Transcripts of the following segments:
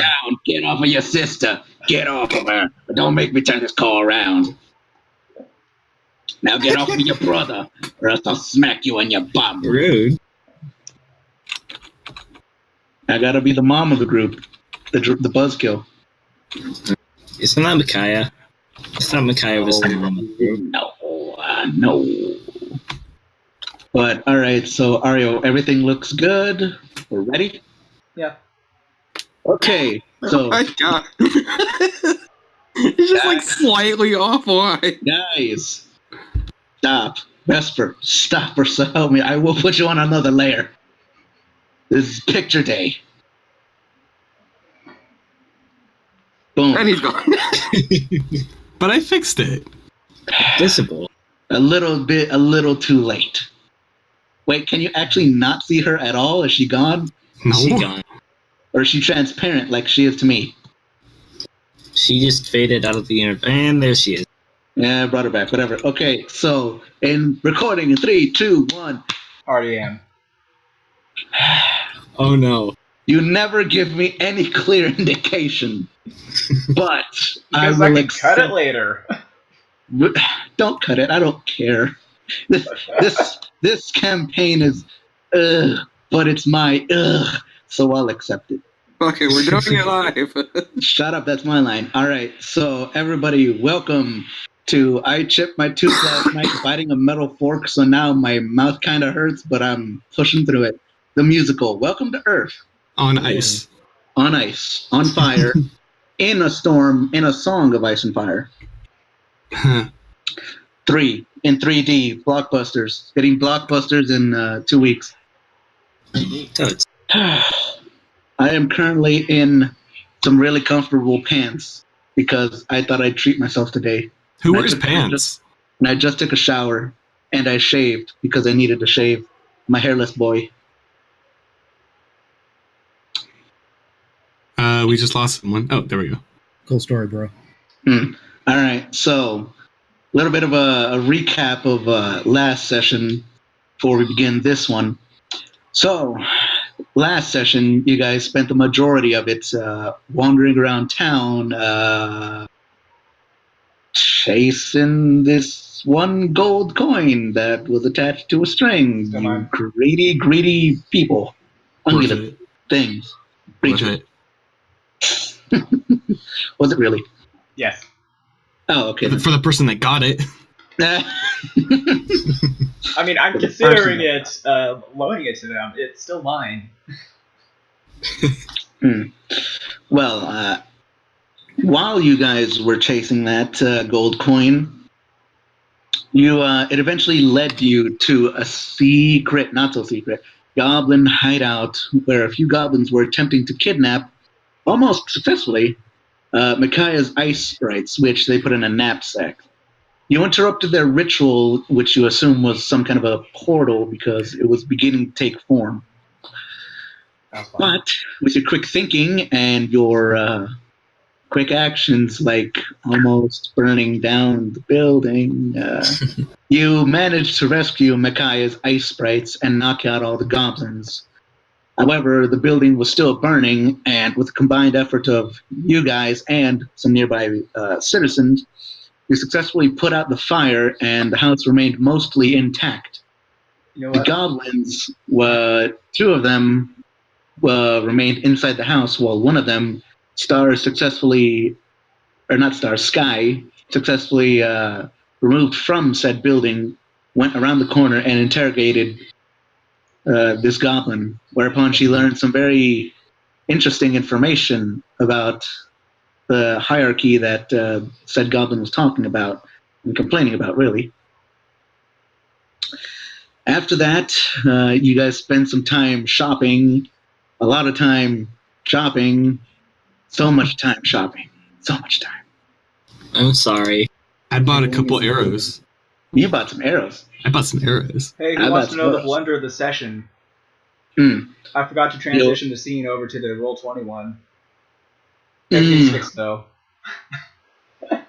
down. Get off of your sister. Get off of her. But don't make me turn this call around. Now get off of your brother, or else I'll smack you on your bum. Rude. I gotta be the mom of the group. The buzzkill. Isn't that Micaiah? It's not Micaiah was the mom of the group. No. But, alright, so Ario, everything looks good. We're ready? Yeah. Okay, so... Oh my god. It's just like slightly off. Why? Guys, stop. Vesper, stop or so help me. I will put you on another layer. This is picture day. Boom. And he's gone. But I fixed it. Visible. A little too late. Wait, can you actually not see her at all? Is she gone? No. She gone. Or is she transparent like she is to me? She just faded out of the universe. And there she is. Yeah, I brought her back. Whatever. Okay, so in recording in 3, 2, 1. Already am. Oh no. You never give me any clear indication. But Because I can cut it later. Don't cut it. I don't care. This campaign is but it's my so I'll accept it. Okay, we're doing it live. Shut up, that's my line. Alright, so everybody, welcome to I chipped my tooth last night biting a metal fork, so now my mouth kinda hurts, but I'm pushing through it. The musical. Welcome to Errf. On ice. On ice. On fire. In a storm, in a song of ice and fire. 3 in 3D blockbusters. Getting blockbusters in 2 weeks. Toads. I am currently in some really comfortable pants because I thought I'd treat myself today. Who wears pants? And I just took a shower and I shaved because I needed to shave. My hairless boy. We just lost someone. Oh, there we go. Cool story, bro. All right, so a little bit of a recap of last session before we begin this one. So, last session, you guys spent the majority of it wandering around town, chasing this one gold coin that was attached to a string. You greedy people. Ungulate things. Creatures. Was it really? Yes. Oh, okay. For the person that got it. I mean, I'm considering it, loaning it to them. It's still mine. Well, while you guys were chasing that gold coin, it eventually led you to a secret, not so secret, goblin hideout where a few goblins were attempting to kidnap, almost successfully, Micaiah's ice sprites, which they put in a knapsack. You interrupted their ritual, which you assume was some kind of a portal because it was beginning to take form. But with your quick thinking and your quick actions, like almost burning down the building, you managed to rescue Micaiah's ice sprites and knock out all the goblins. However, the building was still burning, and with the combined effort of you guys and some nearby citizens, you successfully put out the fire, and the house remained mostly intact. You know The what? goblins, 2 of them remained inside the house, while one of them, Sky, successfully removed from said building, went around the corner and interrogated this goblin, whereupon she learned some very interesting information about the hierarchy that said goblin was talking about and complaining about, really. After that, you guys spent some time shopping, a lot of time shopping, so much time shopping, so much time. I'm sorry. I bought a couple arrows. You bought some arrows. I bought some arrows. Hey, How who wants about to know the yours? blunder of the session? Hmm. I forgot to transition the scene over to the Roll20 one. Everything's fixed, though.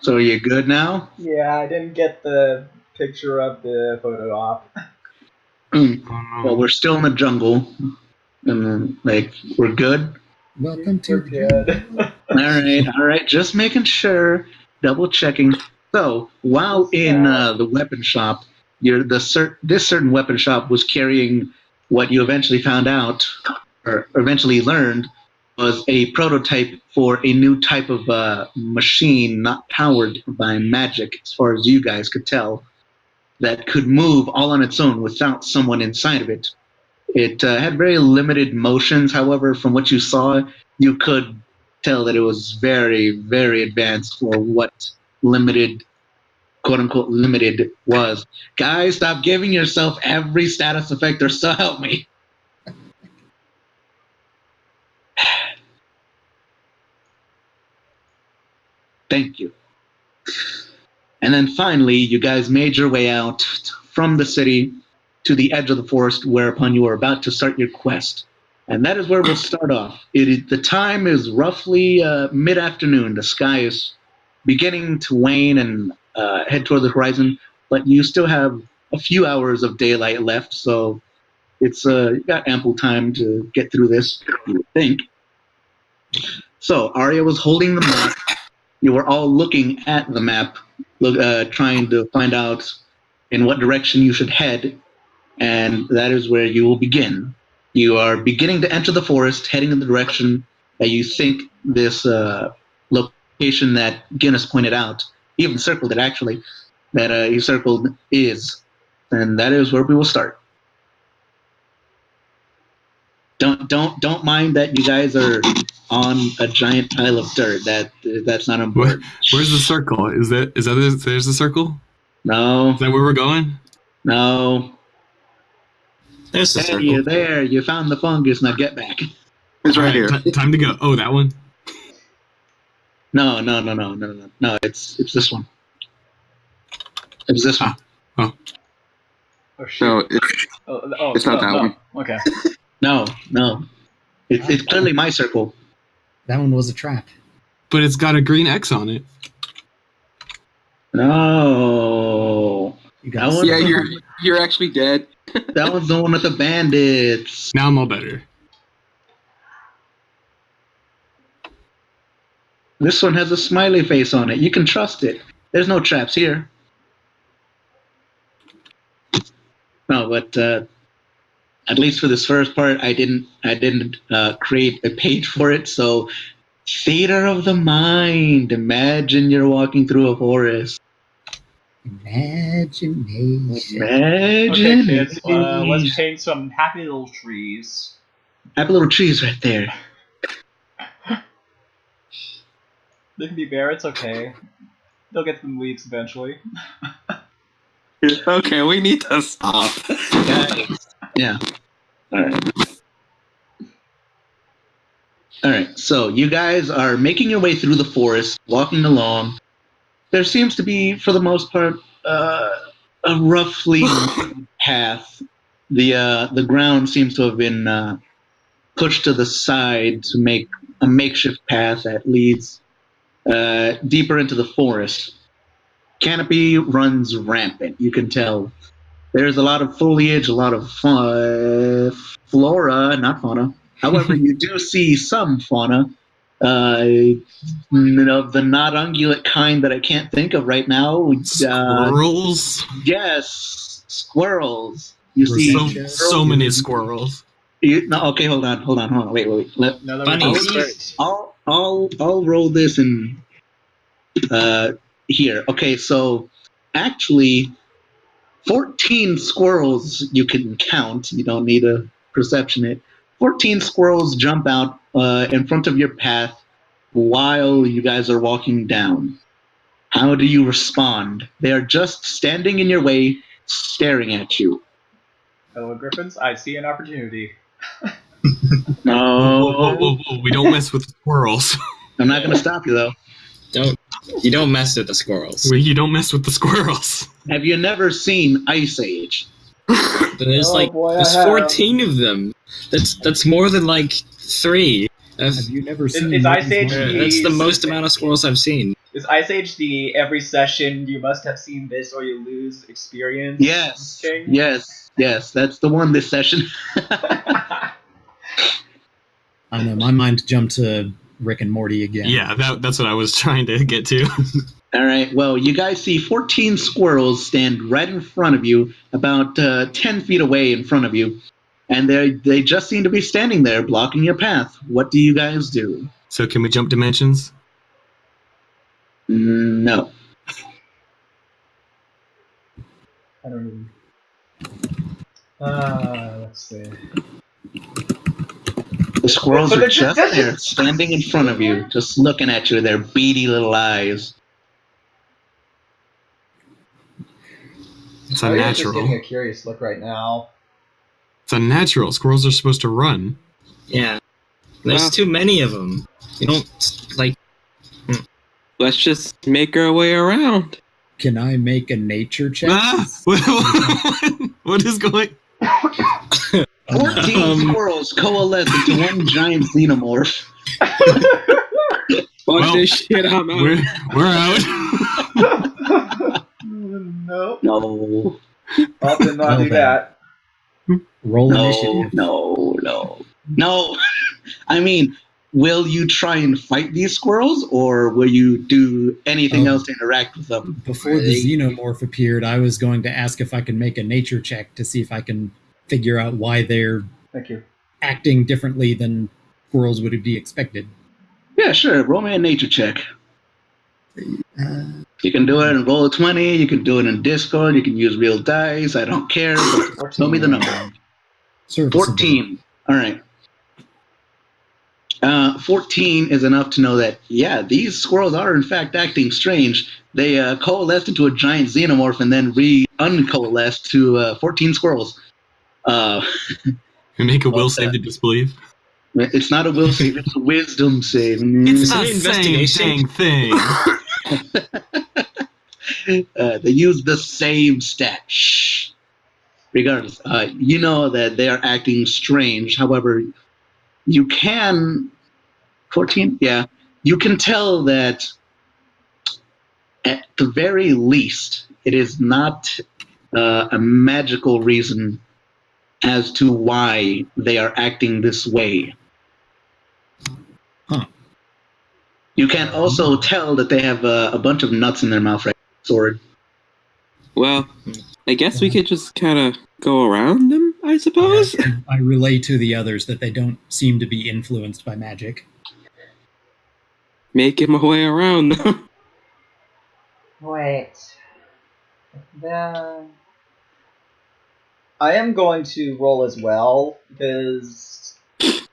So you're good now? Yeah, I didn't get the picture of the photo op. Well, we're still in the jungle, and we're good. Welcome to We're good. All right. Just making sure, double checking. So while in the weapon shop, this certain weapon shop was carrying what you eventually found out, or eventually learned, was a prototype for a new type of machine, not powered by magic, as far as you guys could tell, that could move all on its own without someone inside of it. It had very limited motions. However, from what you saw, you could tell that it was very, very advanced for what limited, quote unquote, limited was. Guys, stop giving yourself every status effect or so help me. Thank you. And then finally, you guys made your way out from the city to the edge of the forest, whereupon you are about to start your quest. And that is where we'll start off. The time is roughly mid-afternoon. The sky is beginning to wane and head toward the horizon, but you still have a few hours of daylight left, so it's you got ample time to get through this, you would think. So Arya was holding the map. You were all looking at the map, trying to find out in what direction you should head, and that is where you will begin. You are beginning to enter the forest, heading in the direction that you think this location that Guinness pointed out, he even circled it actually, that he circled is, and that is where we will start. Don't mind that you guys are on a giant pile of dirt. That's not important. Where's the circle? Is that there's the circle? No. Is that where we're going? No. There's the Hey, circle. you're there. You found the fungus. Now get back. It's right here. Time to go. Oh, that one. No. It's this one. It's this one. Oh shit. No, It's not that one. Okay. No. It's clearly my circle. That one was a trap. But it's got a green X on it. No. You That guys, one- yeah, you're actually dead. That was the one with the bandits. Now I'm all better. This one has a smiley face on it. You can trust it. There's no traps here. No, but at least for this first part, I didn't create a page for it. So, theater of the mind. Imagine you're walking through a forest. imagination. Imagine. Okay, kids. Let's paint some happy little trees. Happy little trees right there. They can be bare. It's okay. They'll get them leaves eventually. Okay, we need to stop. Yeah. All right. So you guys are making your way through the forest, walking along. There seems to be, for the most part, a roughly path. The ground seems to have been pushed to the side to make a makeshift path that leads deeper into the forest. Canopy runs rampant. You can tell. There's a lot of foliage, a lot of flora, not fauna. However, you do see some fauna of the not ungulate kind that I can't think of right now. Squirrels. Yes, squirrels. You see So many squirrels. okay, hold on. Wait. Another Bunnies. I'll roll this in here. Okay, so actually 14 squirrels you can count. You don't need a perception it. 14 squirrels jump out in front of your path while you guys are walking down. How do you respond? They are just standing in your way, staring at you. Hello, Griffins. I see an opportunity. No. Whoa. We don't mess with squirrels. I'm not going to stop you, though. You don't mess with the squirrels. You don't mess with the squirrels. Have you never seen Ice Age? There's Oh, boy, there's I have. 14 of them. That's more than 3. Have you never seen is Ice Age Martin's the- That's the most amount of squirrels I've seen. Is Ice Age the every session you must have seen this or you lose experience? Yes. thing? Yes. That's the one this session. I know, my mind jumped to Rick and Morty again. Yeah, that's what I was trying to get to. All right. Well, you guys see 14 squirrels stand right in front of you, about 10 feet away in front of you, and they just seem to be standing there blocking your path. What do you guys do? So can we jump dimensions? No. I don't even. Let's see. The squirrels But are they're just just- there, standing in front of you, just looking at you with their beady little eyes. It's Arya's just unnatural. giving a curious look right now. It's unnatural. Squirrels are supposed to run. Yeah. There's too many of them. You don't, like... Let's just make our way around. Can I make a nature check? Ah! What is going... 14 squirrels coalesce into one giant xenomorph. Fuck Well, this shit, I'm out. We're out. No. No. I'll did not do then. that. Roll No, initiative. no. I mean, will you try and fight these squirrels, or will you do anything else to interact with them? Before the xenomorph appeared, I was going to ask if I can make a nature check to see if I can figure out why they're Thank you. acting differently than squirrels would be expected. Yeah, sure. Roll me a nature check. Uh, You can do it in Roll20. You can do it in Discord. You can use real dice. I don't care. But tell me the number. serviceable. 14. All right. 14 is enough to know that, yeah, these squirrels are in fact acting strange. They coalesced into a giant xenomorph and then uncoalesced to 14 squirrels. We make a will save to disbelieve. It's not a will save, it's a wisdom save. It's an the same investigation? dang thing. They use the same stat. Shh. Regardless, you know that they are acting strange. However, you can 14. Yeah, you can tell that at the very least, it is not a magical reason as to why they are acting this way. Huh. You can also tell that they have a bunch of nuts in their mouth right now. Sword. Well, I guess we could just kind of go around them, I suppose. I relay to the others that they don't seem to be influenced by magic. Make him a way around them. Wait. Then I am going to roll as well because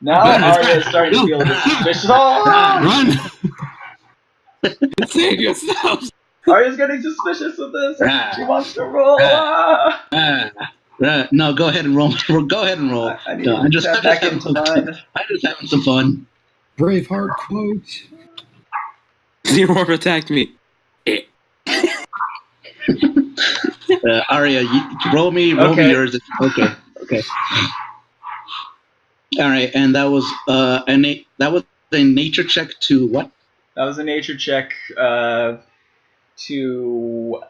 now Arya is starting to feel a bit suspicious. Oh! Run! Save yourselves. Arya's getting suspicious of this. Ah. She wants to roll. No, go ahead and roll. Go ahead and roll. I need No, I'm to just tap back having into some fun. mine. I'm just having some fun. Braveheart quote. Xenomorph attacked me. Arya, roll me Okay. yours. Okay. All right, and that was a nature check to what? That was a nature check to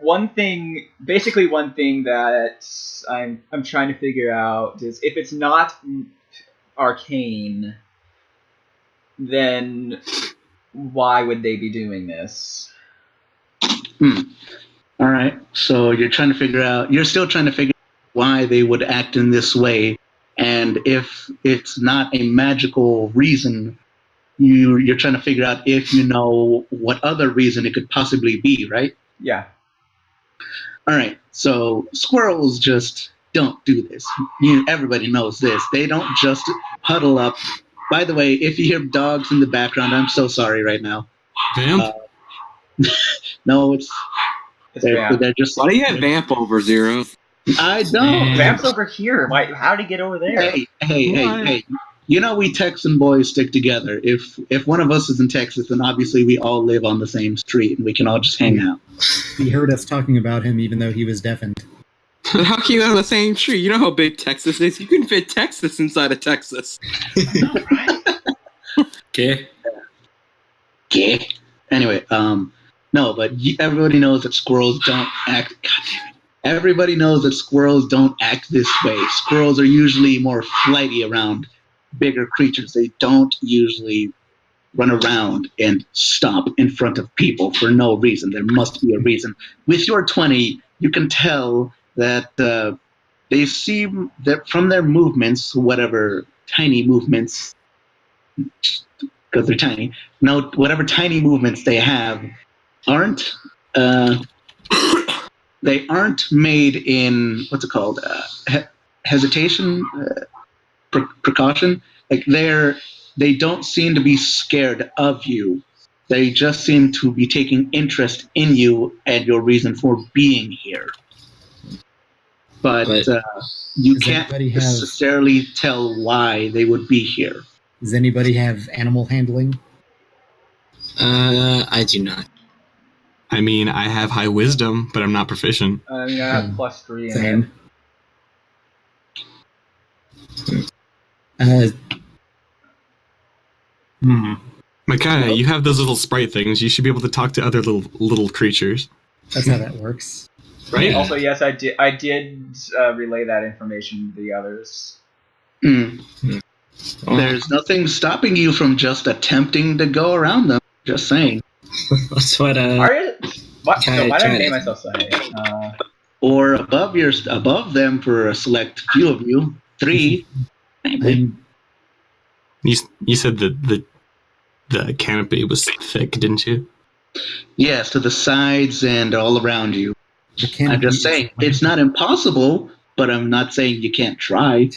one thing that I'm trying to figure out is if it's not arcane, then why would they be doing this? All right, so you're still trying to figure out why they would act in this way, and if it's not a magical reason, you're trying to figure out if you know what other reason it could possibly be, right? Yeah. All right, so squirrels just don't do this. Everybody knows this. They don't just huddle up. By the way, if you hear dogs in the background, I'm so sorry right now. Vamp? No, It's Vamp. they're just. Why do you have Vamp over Zero? I don't. Vamp's over here. Why? How did he get over there? Hey. You know we Texan boys stick together. If one of us is in Texas, then obviously we all live on the same street and we can all just hang out. He heard us talking about him even though he was deafened. How can you live on the same tree? You know how big Texas is? You can fit Texas inside of Texas. Okay. Yeah. Anyway, no, but everybody knows that squirrels don't act. God damn it. Everybody knows that squirrels don't act this way. Squirrels are usually more flighty around bigger creatures. They don't usually run around and stop in front of people for no reason. There must be a reason. With your 20, you can tell that they seem that from their movements, whatever tiny movements, because they're tiny, no, whatever tiny movements they have aren't. They aren't made in what's it called? Hesitation, precaution. Like they don't seem to be scared of you. They just seem to be taking interest in you and your reason for being here. But you can't necessarily tell why they would be here. Does anybody have animal handling? I do not. I mean, I have high wisdom, but I'm not proficient. I mean, I have +3 in Same. Micaiah, you have those little sprite things. You should be able to talk to other little creatures. That's how that works. Right? Also, yes, I did relay that information to the others. There's nothing stopping you from just attempting to go around them. Just saying. That's what. What? So why did I name myself Sunday? Or above them for a select few of you. 3. You said that the canopy was thick, didn't you? Yes, to the sides and all around you. I'm just saying, it's not impossible, but I'm not saying you can't try.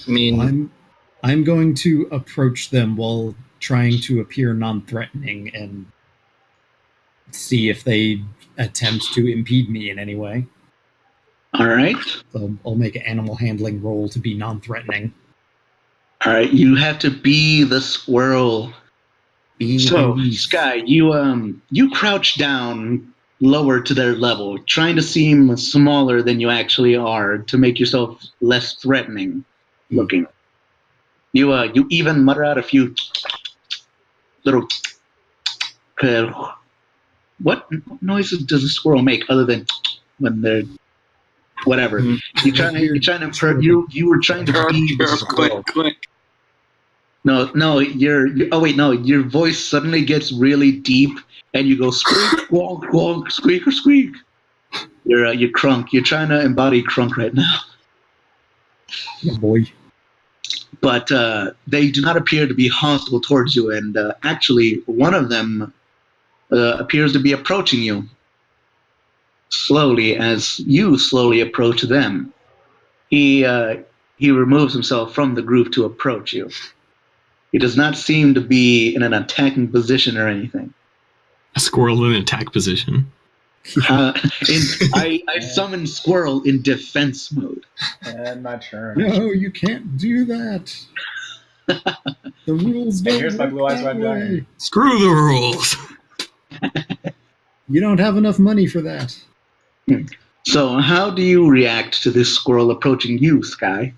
I mean, I'm going to approach them while trying to appear non-threatening and see if they attempt to impede me in any way. All right. So I'll make an animal handling roll to be non-threatening. All right, you have to be the squirrel. So, Sky, you crouch down lower to their level, trying to seem smaller than you actually are to make yourself less threatening looking. You even mutter out a few little. What noises does a squirrel make other than when they're whatever? You were trying to be the squirrel. Quick. No, your voice suddenly gets really deep, and you go squeak, squawk, squawk, squeak, or squeak. You're crunk. You're trying to embody crunk right now. Yeah, boy. But they do not appear to be hostile towards you, and actually, one of them appears to be approaching you slowly as you slowly approach them. He removes himself from the group to approach you. He does not seem to be in an attacking position or anything. A squirrel in attack position. I summon squirrel in defense mode. And my turn. No, you can't do that. The rules don't Here's my work blue eyes that red way. dragon. Screw the rules. You don't have enough money for that. So how do you react to this squirrel approaching you, Sky?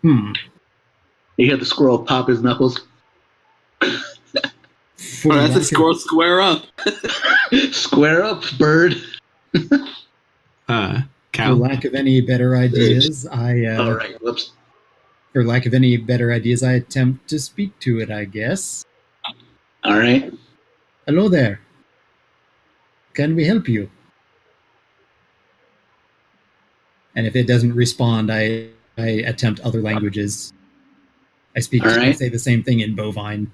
You hear the squirrel pop his knuckles. That's a squirrel square up. Square up, bird. For Cal. lack of any better ideas, All right, whoops. For lack of any better ideas, I attempt to speak to it, I guess. All right. Hello there. Can we help you? And if it doesn't respond, I attempt other languages. I say the same thing in bovine.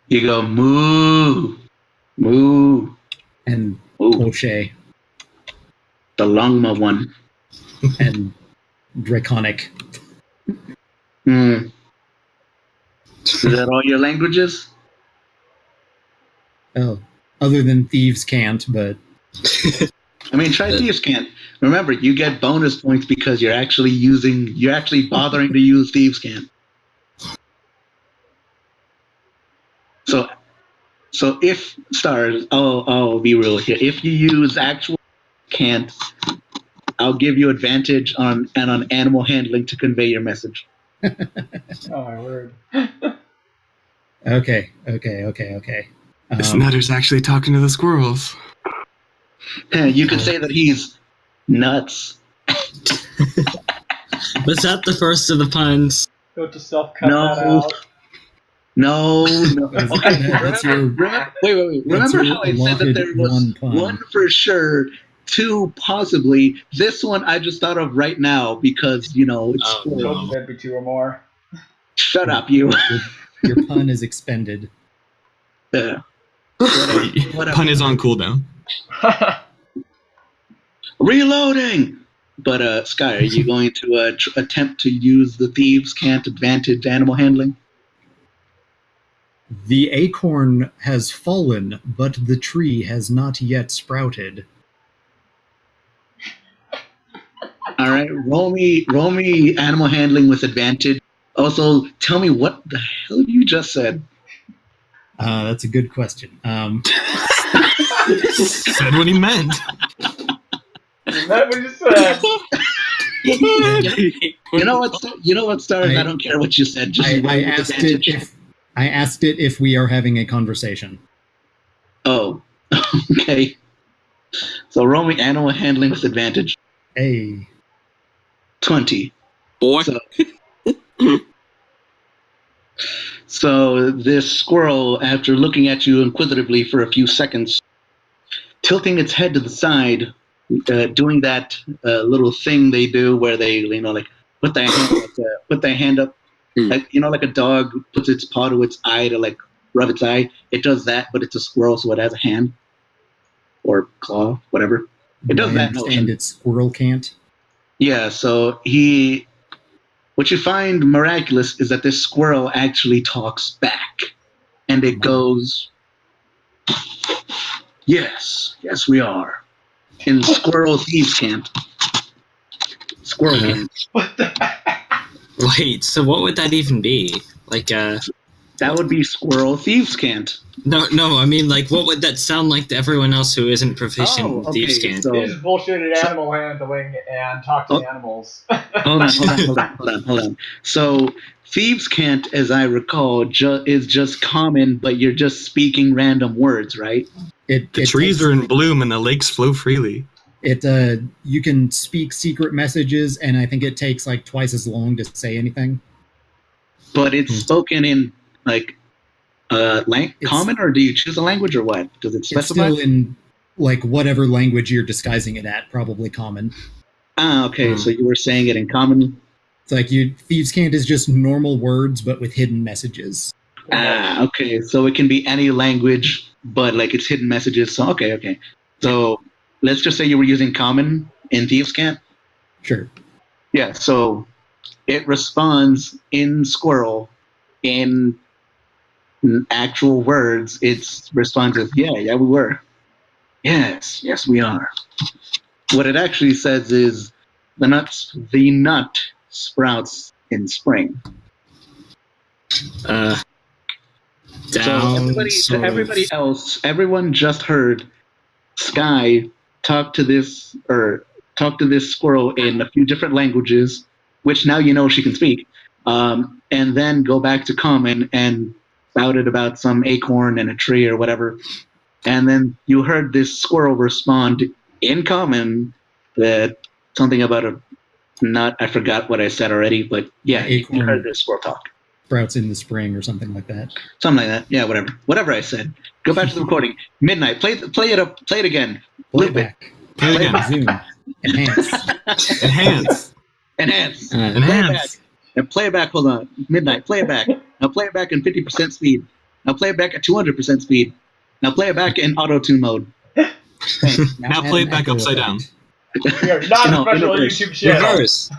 You go moo, moo, And Ooh. Toshe. The Longma one. And Draconic. Is that all your languages? Oh, other than thieves can't, but I mean, try Thieves Can't. Remember, you get bonus points because you're actually bothering to use Thieves Can't. So if stars, I'll be real here. If you use actual can't, I'll give you advantage on animal handling to convey your message. Oh my word. okay. This nutter's actually talking to the squirrels. You could say that he's nuts. Was that the first of the puns? Don't just self-cut that out. No. Okay, That's your wait. Remember how I said that there was one for sure, two possibly. This one I just thought of right now because, it's... Nope, that'd be two or more. Shut up, you. Your pun is expended. Yeah. Pun is on cooldown. Reloading! But, Sky, are you going to attempt to use the Thieves' Cant advantage animal handling? The acorn has fallen, but the tree has not yet sprouted. All right, roll me animal handling with advantage. Also, tell me what the hell you just said. That's a good question. Said what he meant. Isn't that what you said? You know what, Stars? I don't care what you said. Just I asked it if we are having a conversation. Oh, okay. So roll me animal handling with advantage. Hey. 20. Boy. So this squirrel, after looking at you inquisitively for a few seconds, tilting its head to the side, doing that little thing they do where they, put their hand up, like a dog puts its paw to its eye to rub its eye. It does that, but it's a squirrel, so it has a hand or claw, whatever. It does that. And its squirrel can't. Yeah. So what you find miraculous is that this squirrel actually talks back, and it goes, "Yes, we are in Squirrel Thieves Camp." Squirrel Camp. What the Wait, so what would that even be? That would be Squirrel Thieves Camp. No, I mean, what would that sound like to everyone else who isn't proficient in Thieves' Cant? So, You just bullshitted animal handling and talk to animals. Hold on. So, Thieves' Cant, as I recall, is just common, but you're just speaking random words, right? The trees are in bloom and the lakes flow freely. You can speak secret messages, and I think it takes twice as long to say anything. But it's spoken in common, or do you choose a language, or what? Does it specify? It's still in whatever language you're disguising it at, probably common. Okay. So you were saying it in common. It's Thieves' Cant is just normal words, but with hidden messages. Okay. So it can be any language, but it's hidden messages. So okay. So let's just say you were using common in Thieves' Cant. Sure. Yeah. So it responds in squirrel in actual words. It responds with, yeah, we were. Yes, we are. What it actually says is the nut sprouts in spring. Everybody else, everyone just heard Sky talk to this squirrel in a few different languages, which now she can speak, and then go back to common and spouted about some acorn and a tree or whatever. And then you heard this squirrel respond in common that something about a nut. I forgot what I said already, but yeah, you heard this squirrel talk. Sprouts in the spring or something like that. Something like that. Yeah, whatever I said. Go back to the recording. Midnight. Play it up. Play it again. Play it back. Play it again. Zoom. Enhance. And play it back. Hold on. Midnight. Play it back. Now play it back in 50% speed. Now play it back at 200% speed. Now play it back in auto-tune mode. Now play it back upside down. We are not a special YouTube channel. Reverse.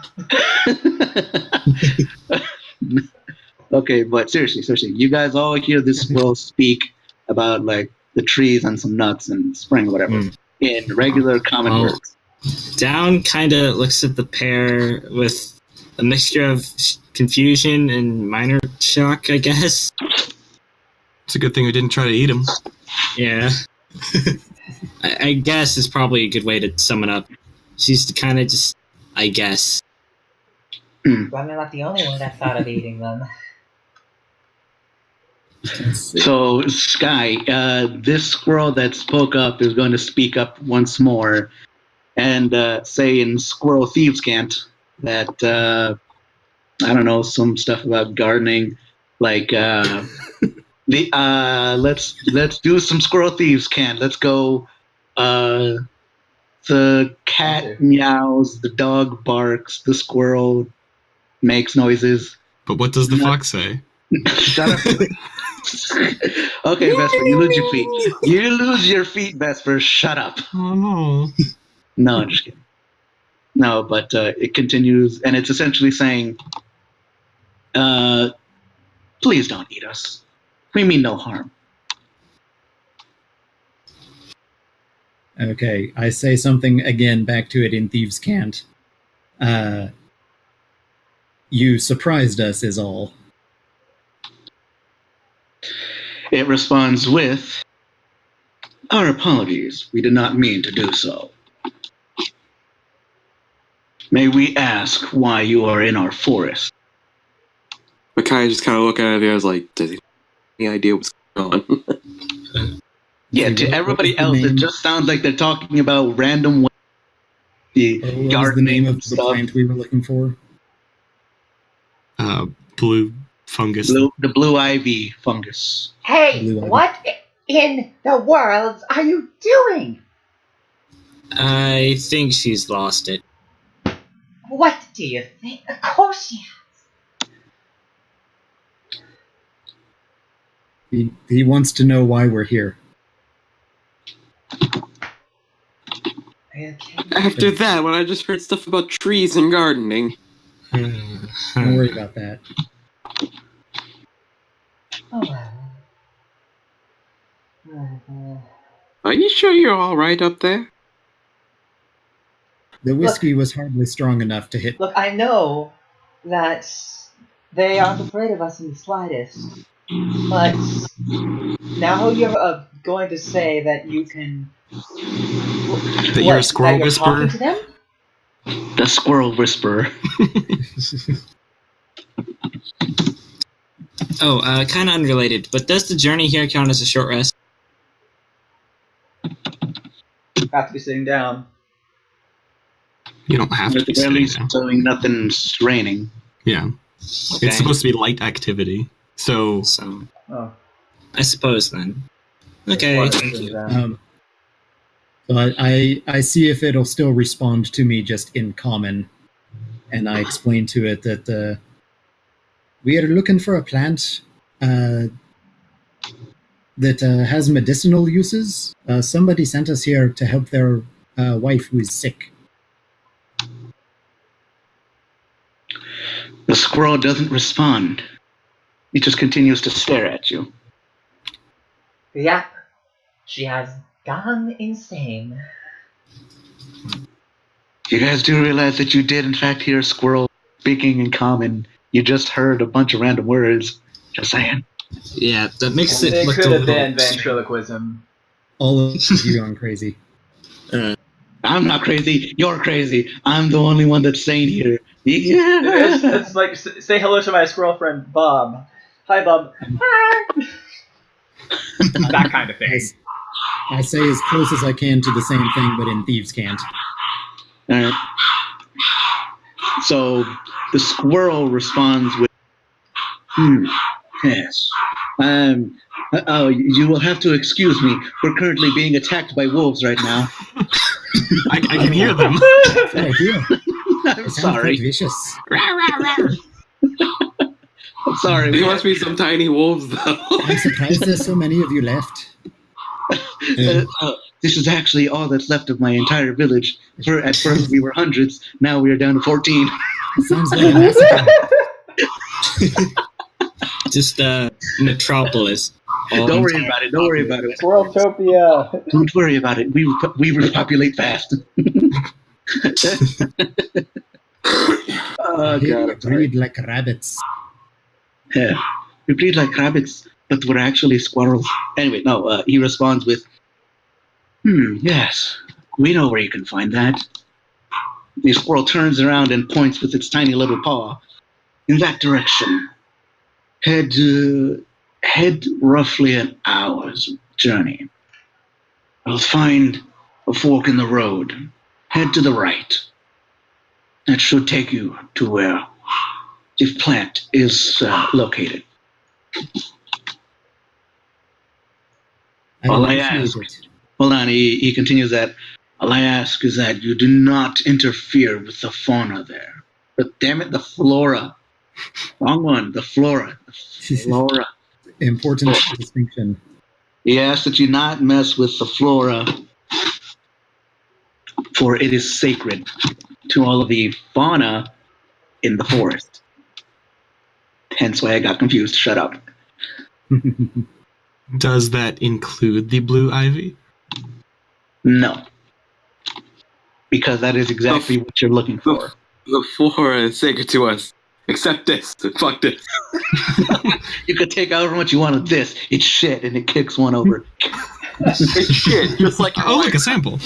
Okay, but seriously, you guys all hear this squirrel speak about the trees and some nuts and spring or whatever in regular common words. Down kind of looks at the pair with a mixture of confusion and minor shock, I guess. It's a good thing we didn't try to eat him. Yeah. I guess is probably a good way to sum it up. She's kind of just, I guess. Well, I'm not the only one that thought of eating them. So, Sky, this squirrel that spoke up is going to speak up once more and say in Squirrel Thieves Cant that, I don't know, some stuff about gardening. Like, let's do some Squirrel Thieves Cant. Let's go. The cat meows, the dog barks, the squirrel makes noises. But what does the fox say? Shut up. Okay, Vesper, you lose your feet. You lose your feet, Vesper. Shut up. Oh no. No, I'm just kidding. No, but it continues, and it's essentially saying, please don't eat us. We mean no harm. Okay, I say something again back to it in Thieves' Cant. You surprised us, is all. It responds with, our apologies. We did not mean to do so. May we ask why you are in our forest? Makai just kind of looking at it. I was like, does he have any idea what's going on? Yeah, to everybody else, it just sounds like they're talking about random. What was the name of the plant we were looking for? Blue fungus. The blue ivy fungus. Hey, what in the world are you doing? I think she's lost it. What do you think? Of course she has. He wants to know why we're here. Okay. After that, when I just heard stuff about trees and gardening. Don't worry about that. Oh, well. Are you sure you're all right up there? The whiskey was hardly strong enough to hit. Look, I know that they aren't afraid of us in the slightest, but now you're going to say that you can... That you're a squirrel that you're whisperer? talking to them? The squirrel whisperer. Oh, kind of unrelated, but does the journey here count as a short rest? Have to be sitting down. You don't have to be At sitting least down. doing nothing's raining. Yeah. Okay. It's supposed to be light activity. So So, Oh. I suppose then. Okay, thank you. So I see if it'll still respond to me just in common, and I explain to it that we are looking for a plant that has medicinal uses. Somebody sent us here to help their wife who is sick. The squirrel doesn't respond. He just continues to stare at you. Yep. She has gone insane. You guys do realize that you did, in fact, hear a squirrel speaking in common. You just heard a bunch of random words. Just saying. Yeah, that makes it It look could a have little... been ventriloquism. All of you going crazy. I'm not crazy. You're crazy. I'm the only one that's sane here. It's like, say hello to my squirrel friend, Bob. Hi, Bob. Hi. That kind of thing. I say as close as I can to the same thing, but in Thieves' Cant. Alright. So the squirrel responds with, yes. Oh, you will have to excuse me. We're currently being attacked by wolves right now. I can hear them. Yeah, here. I'm sorry. Quite vicious. I'm sorry. There must be some tiny wolves, though. I'm surprised there's so many of you left. This is actually all that's left of my entire village. At first we were hundreds, now we are down to 14. Sounds like a massacre. Just metropolis. Don't worry about it. Don't worry about it. Squirreltopia. Don't worry about it. We repopulate fast. Oh, Here God. we breed like rabbits. Yeah. We breed like rabbits, but we're actually squirrels. Anyway, no, he responds with, yes, we know where you can find that. The squirrel turns around and points with its tiny little paw in that direction. Head head roughly an hour's journey. You'll find a fork in the road. Head to the right. That should take you to where the plant is located. All I ask, hold on, he continues that, all I ask is that you do not interfere with the fauna there. But damn it, the flora. Wrong one, the flora. The flora. Important distinction. He asks that you not mess with the flora, for it is sacred to all of the fauna in the forest. Hence why I got confused. Shut up. Does that include the blue ivy? No. Because that is exactly what you're looking for. The flora is sacred to us. Except this. Fuck this. You could take out what you want of this. It's shit, and it kicks one over. It's shit. Just like Oh, like a sample.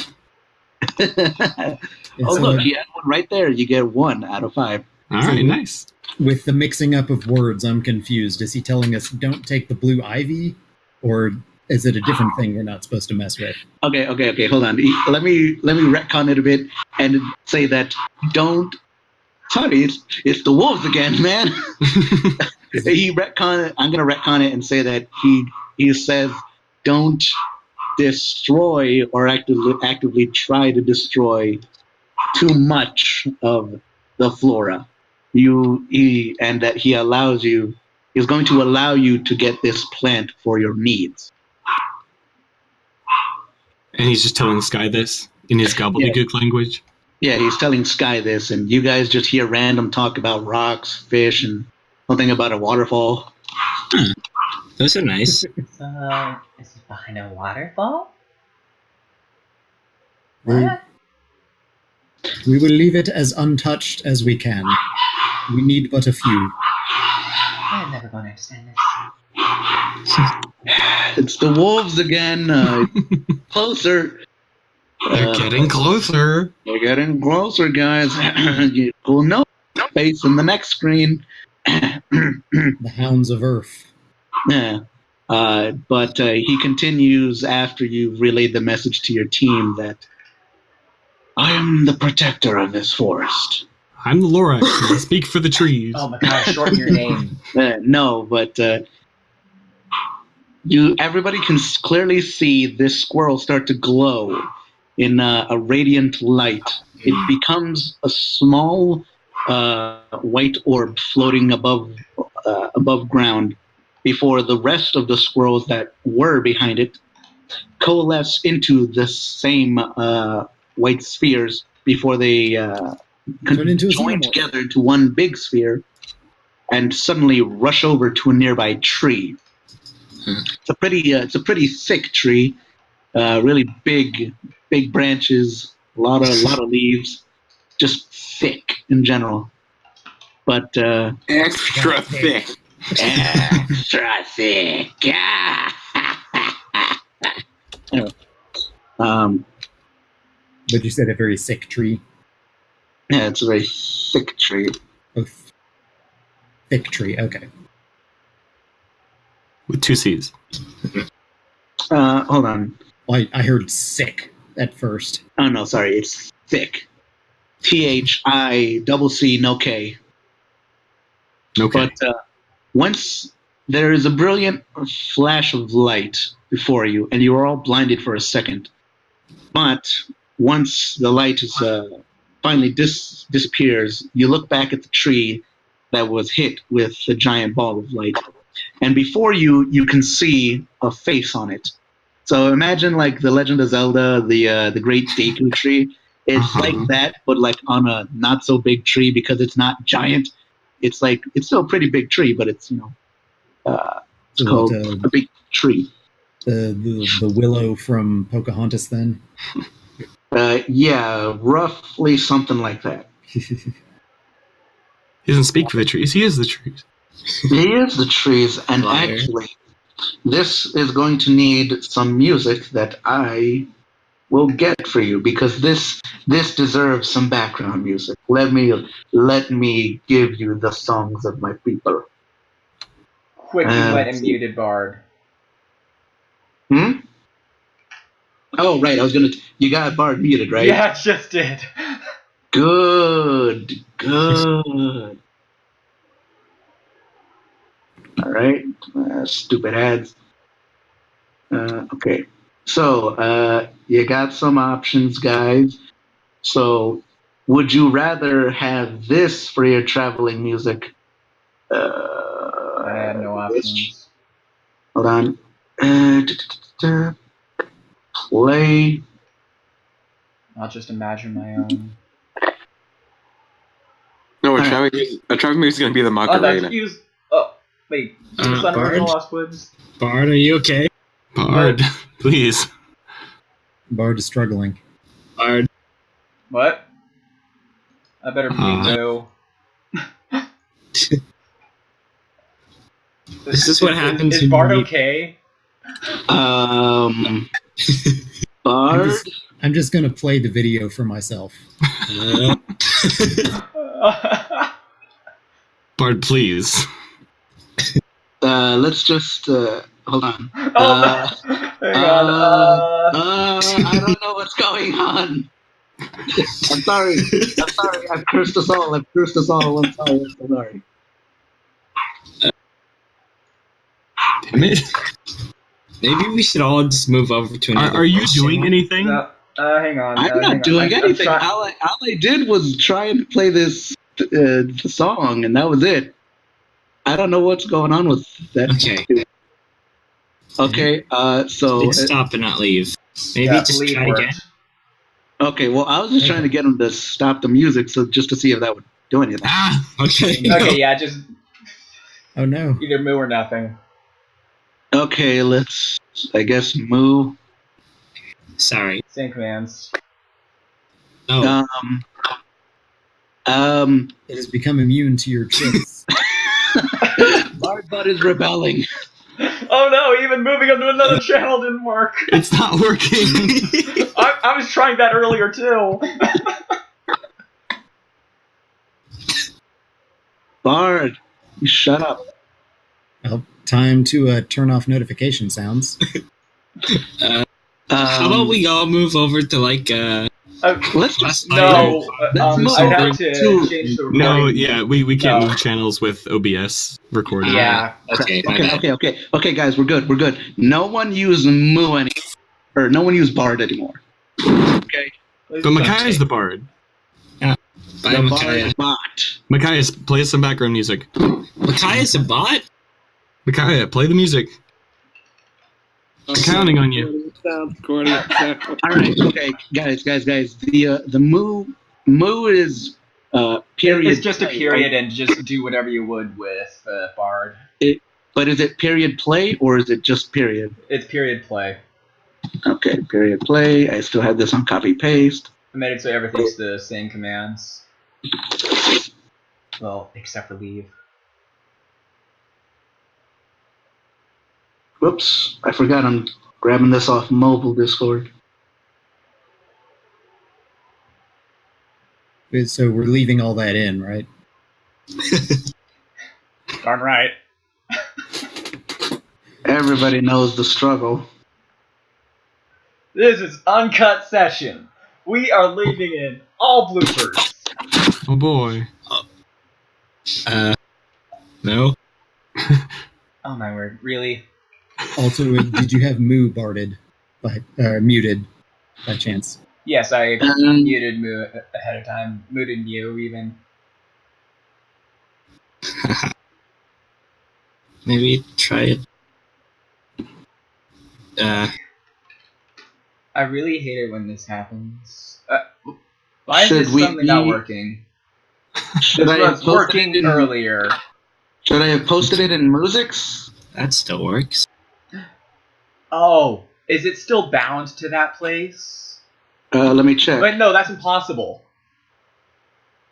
Oh, look, he had one right there. You get 1 out of 5. All right, nice. With the mixing up of words, I'm confused. Is he telling us don't take the blue ivy? Or is it a different thing we're not supposed to mess with? Okay. Hold on. Let me retcon it a bit and say that don't. Sorry, it's the wolves again, man. He retcon. I'm gonna retcon it and say that he says don't destroy or actively try to destroy too much of the flora. And that he allows you. He's going to allow you to get this plant for your needs. And he's just telling Sky this in his gobbledygook language. Yeah, he's telling Sky this, and you guys just hear random talk about rocks, fish, and something about a waterfall. Those are nice. Is it behind a waterfall? We What? will leave it as untouched as we can. We need but a few. I'm never going to understand this. It's the wolves again. Closer. They're getting closer. They're getting closer, guys. You will know face in the next screen. The hounds of Errf. Yeah. But he continues after you've relayed the message to your team that I am the protector of this forest. I'm the Lorax. I speak for the trees. Oh my god, shorten your name. No, but everybody can clearly see this squirrel start to glow in a radiant light. It becomes a small white orb floating above ground before the rest of the squirrels that were behind it coalesce into the same white spheres before they join together into one big sphere and suddenly rush over to a nearby tree. It's a pretty thick tree, really big branches, a lot of leaves, just thick in general. But extra thick. Extra thick. But you said a very sick tree. Yeah, it's a very thick tree. Oh, thick tree. Okay. With 2 C's. Hold on. Well, I heard sick at first. Oh no, sorry, it's thick. THICC, no K. Okay. But once there is a brilliant flash of light before you, and you are all blinded for a second. But once the light is finally disappears, you look back at the tree that was hit with the giant ball of light, and before you can see a face on it. So imagine like the Legend of Zelda, the Great Deku Tree. It's like that, but like on a not so big tree because it's not giant. It's still a pretty big tree, but it's it's called a big tree. The willow from Pocahontas, then. Yeah, roughly something like that. He doesn't speak for the trees. He is the trees. He is the trees, and actually, this is going to need some music that I will get for you because this deserves some background music. Let me give you the songs of my people. quick you went and muted Bard. Hmm? Oh, right. I was gonna. You got Bard muted, right? Yeah, it just did. Good. Good. All right. Stupid ads. Okay. So, you got some options, guys. So, would you rather have this for your traveling music? I have no options. Hold on. Play. I'll just imagine my own. No, a Alright. traveling music is gonna be the Macarena. Oh, wait. Use Bard? original Lost Woods. Bard, are you okay? Bard, please. Bard is struggling. Bard. What? I better mute This is what happens Is when Bard you- okay? Bard. I'm just gonna play the video for myself. Bard, please. Let's just hold on. Hang on. I don't know what's going on. I'm sorry. I've cursed us all. I'm sorry. I'm so sorry. Damn it. Maybe we should all just move over to another. Are you voice doing channel. anything? No, hang on. I'm hang not on. doing I'm anything. try- All I did was try and play this song, and that was it. I don't know what's going on with that. Okay. Okay. So. Please stop and not leave. Maybe Yeah, just leave try worked. again. Okay. Well, I was just trying to get him to stop the music, so just to see if that would do anything. Ah! Okay. Okay, yeah, just Oh no. either moo or nothing. Okay. Let's. I guess move. Sorry. Same commands. Oh, It has become immune to your tricks. Bard Bud is rebelling. Oh no, even moving him to another channel didn't work. It's not working. I was trying that earlier too. Bard, you shut up. Well, time to turn off notification sounds. how about we all move over to Let's just No, Let's move I'd over have to to- change the recording. No, yeah, we can't No. move channels with OBS recording. Yeah. Okay. My bad. Okay, guys, we're good. No one use Moo any, or no one use Bard anymore. Okay, But Micaiah is the Bard. Bye, the Micaiah. Bard bot. Micaiah, play us some background music. Micaiah's a bot? Micaiah, play the music. I'm counting on you. All right, okay, guys. The Moo is period. It's just a play, period, and just do whatever you would with Bard. But is it period play or is it just period? It's period play. Okay, period play. I still have this on copy paste. I made it so everything's the same commands. Well, except for leave. Whoops, I forgot I'm grabbing this off mobile Discord. So we're leaving all that in, right? Darn right. Everybody knows the struggle. This is uncut session. We are leaving in all bloopers. Oh boy. No. Oh my word, really? Also, did you have Moo barded, muted by chance? Yes, I Um, muted Moo ahead of time. Muted you even. Maybe try it. I really hate it when this happens. Why is Should this we suddenly not be- working? Should I This have was posted working it in, earlier. Should I have posted it in Musics? That still works. Oh, is it still bound to that place? Let me check. Wait, no, that's impossible.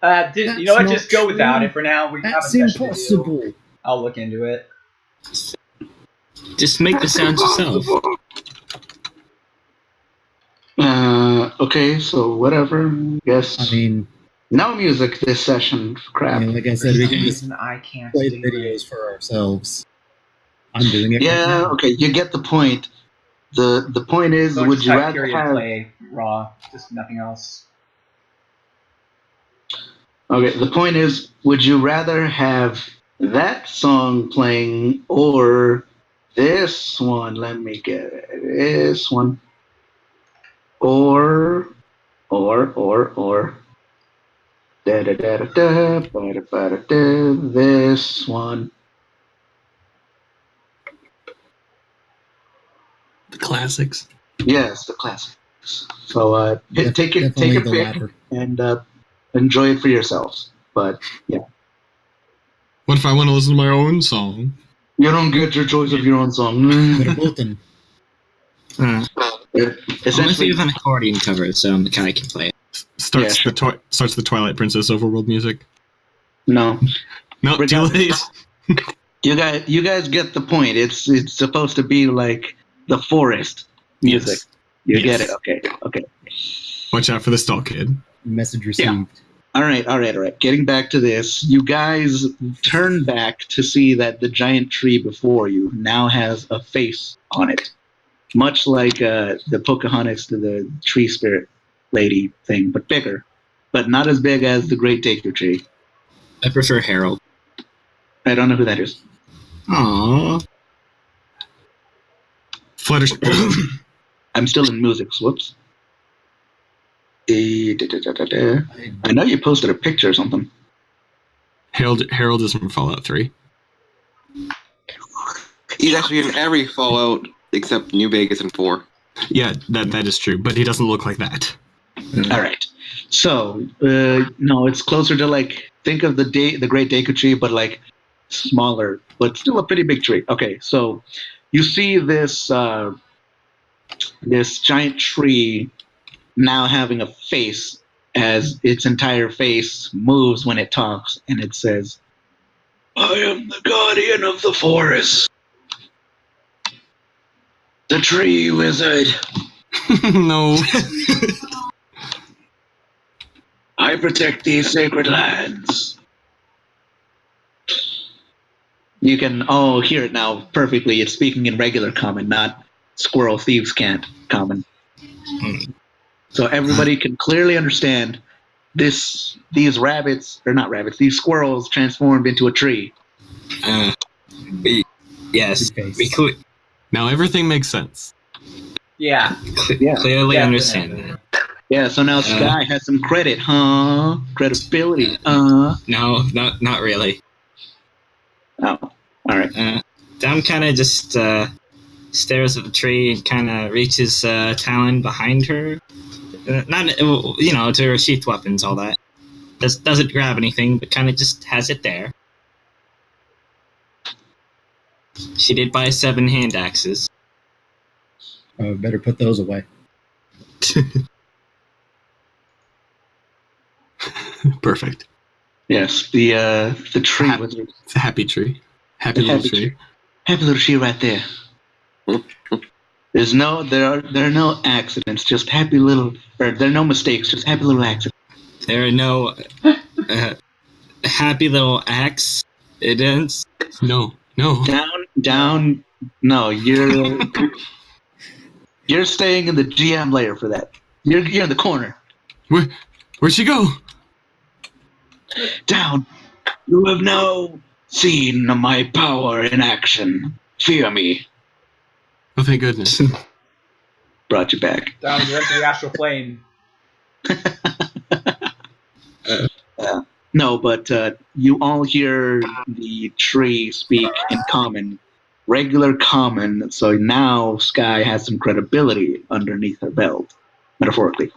You know That's what? not Just go without true. it for now. We have a That's session to do. impossible. I'll look into it. Just make the sounds yourself. Okay, so whatever. Guess I mean, no music this session. Crap. like I said, we can just Reason I can't play the do it. videos for ourselves. I'm doing it. Yeah, right now. okay, you get the point. The point is, So would just you got rather period have... play raw, just nothing else. Okay, the point is, would you rather have that song playing or this one? Let me get it. This one. Or da da da da da ba da ba da da this one. The classics. Yes, the classics. So take Definitely a the pick latter. and enjoy it for yourselves. But yeah, What if I want to listen to my own song? you don't get your choice of your own song. But Bolton, Unless Essentially, there's an accordion cover, so Makai can play it. Starts Yeah, sure. starts the Twilight Princess overworld music. no. No, too late. You guys get the point. It's supposed to be like the forest music. Yes. You Yes. get it? Okay. Watch out for the stall kid. message received. All right. Getting back to this, you guys turn back to see that the giant tree before you now has a face on it, much like the Pocahontas to the tree spirit lady thing, but bigger, but not as big as the Great Deku Tree. I prefer Harold. I don't know who that is. Aww. Fluttershy. I'm still in music. Whoops. I know you posted a picture or something. Harold is from Fallout 3. He's actually in every Fallout except New Vegas and 4. Yeah, that is true, but he doesn't look like that. All right. So no, it's closer to like think of the Great Deku Tree, but like smaller, but still a pretty big tree. Okay, so you see this this giant tree now having a face as its entire face moves when it talks, and it says, "I am the guardian of the forest, the tree wizard. No. I protect these sacred lands." You can all hear it now perfectly. It's speaking in regular common, not squirrel thieves can't common. So everybody can clearly understand this. These rabbits, or not rabbits, these squirrels transformed into a tree. Yes, Good face. we Now everything makes sense. Yeah. Yeah. clearly Definitely. understand that. Yeah, so now Sky has some credit, huh? Credibility, No, not really. Oh, all right. Dom kind of just stares at the tree and kind of reaches talon behind her. Not, to her sheath weapons, all that. Doesn't grab anything, but kind of just has it there. She did buy 7 hand axes. Better put those away. Perfect. Yes, the tree was It's a happy tree. Happy The little happy tree. happy little tree right there. There are no accidents, just happy little, or there are no mistakes, just happy little accidents. There are no happy little accidents. No. Down. No, you're staying in the GM layer for that. You're in the corner. Where'd she go? Down. You have now seen my power in action. Fear me. Oh, thank goodness. Brought you back. Down you're into the astral plane. No, but you all hear the tree speak in common, regular common. So now Sky has some credibility underneath her belt, metaphorically.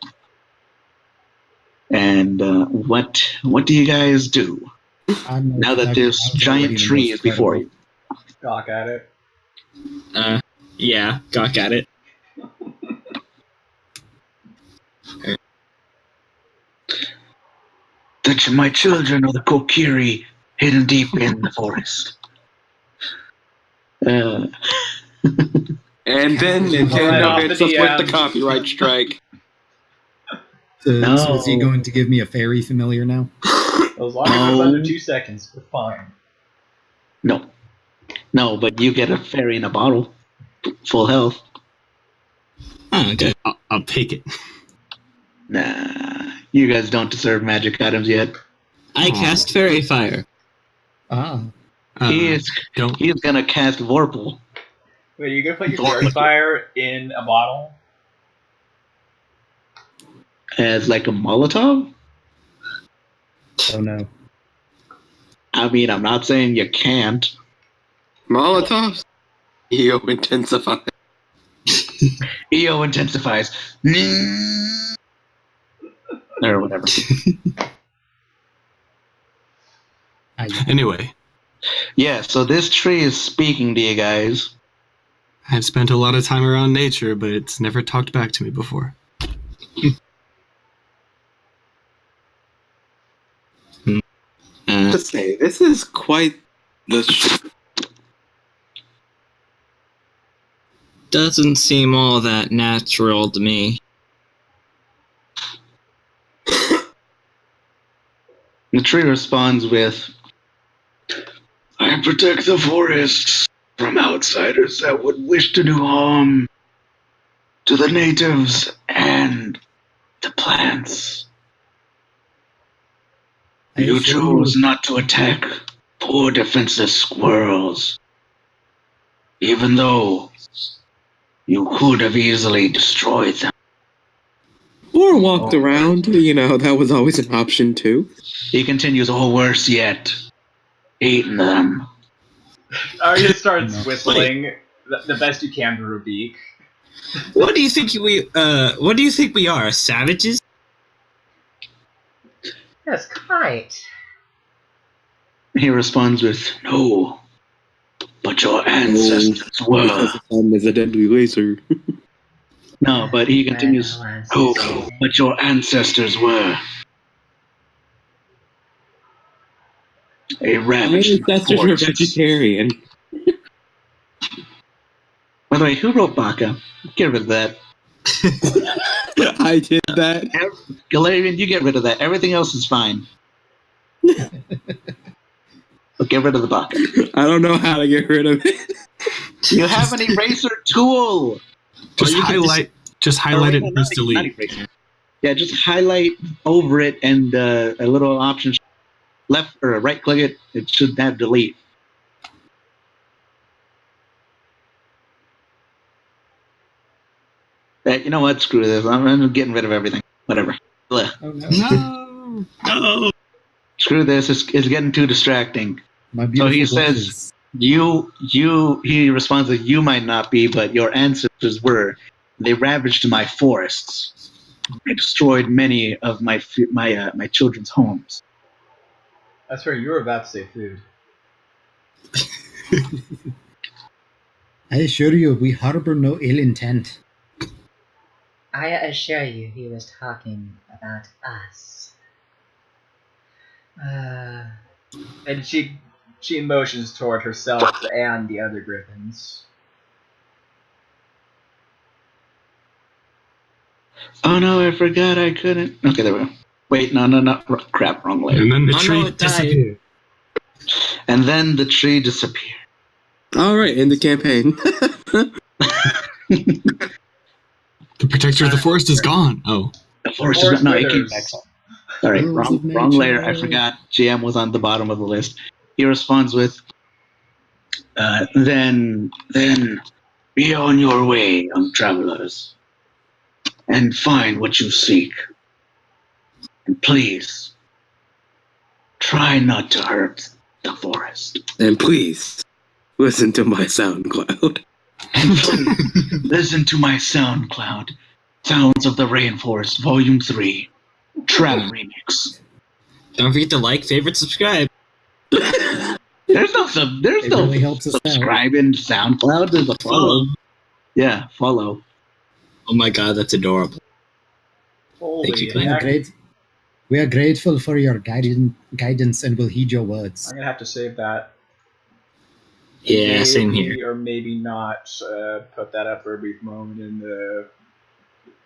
And what do you guys do now that this giant tree is before you? Gawk at it. Yeah, gawk at it. That my children are the Kokiri hidden deep in the forest. And then Right Nintendo off hits the us with DM. the copyright strike. So is he going to give me a fairy familiar now? As long as it's under 2 seconds, we're fine. No, No, but you get a fairy in a bottle. Full health. Oh, good. I'll take it. Nah, you guys don't deserve magic items yet. I Aw. cast Fairy Fire. Ah, He is Don't. he's gonna cast Vorpal. Wait, are you gonna put your fairy fire in a bottle? As like a Molotov? oh no. I mean, I'm not saying you can't. Molotovs? EO intensify. EO intensifies. Or whatever. Anyway, Yeah, so this tree is speaking to you guys. I've spent a lot of time around nature, but it's never talked back to me before. To say, this is quite the. Doesn't seem all that natural to me. The tree responds with, I protect the forests from outsiders that would wish to do harm to the natives and the plants. You chose not to attack poor defenseless squirrels, even though you could have easily destroyed them. Or walked around, you know, that was always an option too. He continues, or worse yet, eaten them. Arya starts whistling the best you can to Rubik. What do you think we are, savages? Yes, quite. He responds with, no, but your ancestors were. Because the sun is a deadly laser. No, but he continues, no, but your ancestors were. A My ravaged ancestors were forests. vegetarian. By the way, who wrote Baka? Get rid of that. I did that. Galarian, you get rid of that. Everything else is fine. But get rid of the Baka. I don't know how to get rid of it. You have an eraser tool. Just you can highlight it and press not delete. eraser. Yeah, just highlight over it and a little option left or right click it. It should have delete. You know what? Screw this. I'm getting rid of everything. Whatever. Ugh. Oh no. No. No. Screw this. It's getting too distracting. My So beautiful he blushes. says, he responds that you might not be, but your ancestors were. They ravaged my forests. They destroyed many of my children's homes. That's where you were about to say food. I assure you, we harbor no ill intent. I assure you, he was talking about us. And she motions toward herself and the other griffins. Oh no, I forgot I couldn't. Okay, there we go. Wait, no. Crap, wrong layer. And then the Oh, no, tree it died. disappeared. And then the tree disappeared. Alright, in the campaign. The protector of the forest is gone. Oh. The forest is no, it came withers. back. Sorry, Rules of wrong layer. I nature. forgot. GM was on the bottom of the list. He responds with, then be on your way, young travelers, and find what you seek. And please, try not to hurt the forest. And please, listen to my SoundCloud. And please, listen to my SoundCloud, Sounds of the Rainforest, Volume 3, Trap Remix. Don't forget to like, favorite, subscribe. There's no It really helps us out. subscribing to SoundCloud. There's a follow. Yeah, follow. Oh my god, that's adorable. Holy Thank you, heck. We are grateful for your guidance and will heed your words. I'm gonna have to save that. Yeah, same Maybe here. or maybe not put that up for a brief moment in the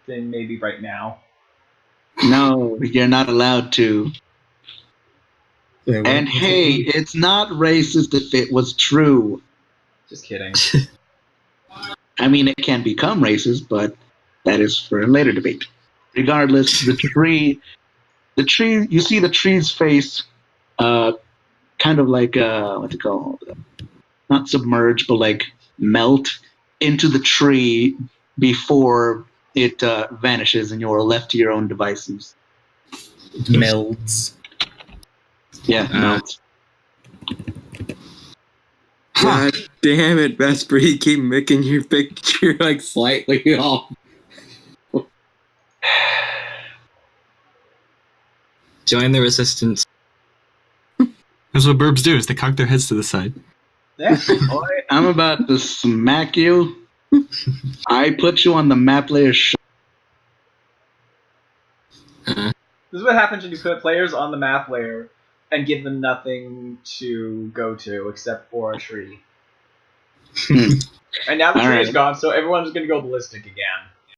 thing, maybe right now. No, you're not allowed to. Wait, And what's hey, that it's not racist if it was true. Just kidding. I mean, it can become racist, but that is for a later debate. Regardless, the tree, you see the tree's face, kind of like what's it called? Not submerge, but like melt into the tree before it vanishes, and you're left to your own devices. It melts. Yeah, melts. God damn it, Vesper, you keep making your picture like slightly off. Join the resistance. That's what burbs do, is they cock their heads to the side. Yeah. Boy, I'm about to smack you. I put you on the map layer. This is what happens when you put players on the map layer and give them nothing to go to except for a tree. And now the tree is gone, so everyone's going to go ballistic again.